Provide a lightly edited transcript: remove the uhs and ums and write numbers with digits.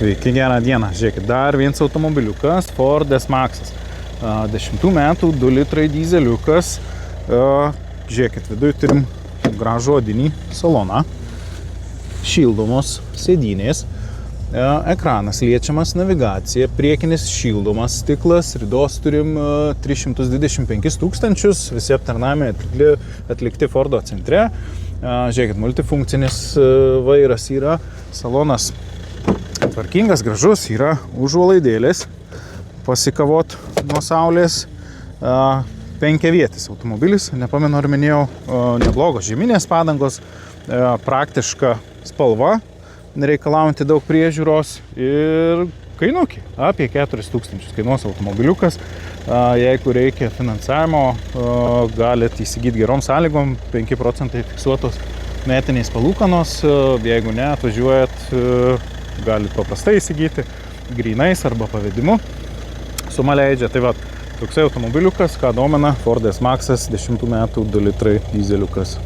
Sveiki, gerą dieną. Žiūrėkit, dar vienas automobiliukas, Ford S-Maxas. 10 metų, 2 litrai dizeliukas. Žiūrėkit, viduje turim gražų odinį saloną. Šildomos sėdynės. Ekranas liečiamas, navigacija, priekinis šildomas stiklas, ridos turim 325 000, visi aptarnavimai atlikti Fordo centre. Žiūrėkit, multifunkcinis vairas yra, salonas tvarkingas, gražus, yra užuolaidėlės, pasikavot nuo saulės, 5vietis automobilis, nepamenu ar minėjau, neblogos žieminės padangos, praktiška spalva, nereikalaujanti daug priežiūros ir kainukiai. Apie 4 000 kainuos automobiliukas. Jeigu reikia finansavimo, galite įsigyti gerom sąlygom, 5% fiksuotos metiniais palūkanos. Jeigu ne, atvažiuojat, galite paprastai įsigyti grynais arba pavedimu. Suma leidžia. Tai va, toksai automobiliukas, ką domina Ford S-Maxas, 10 metų, 2 litrai dizeliukas.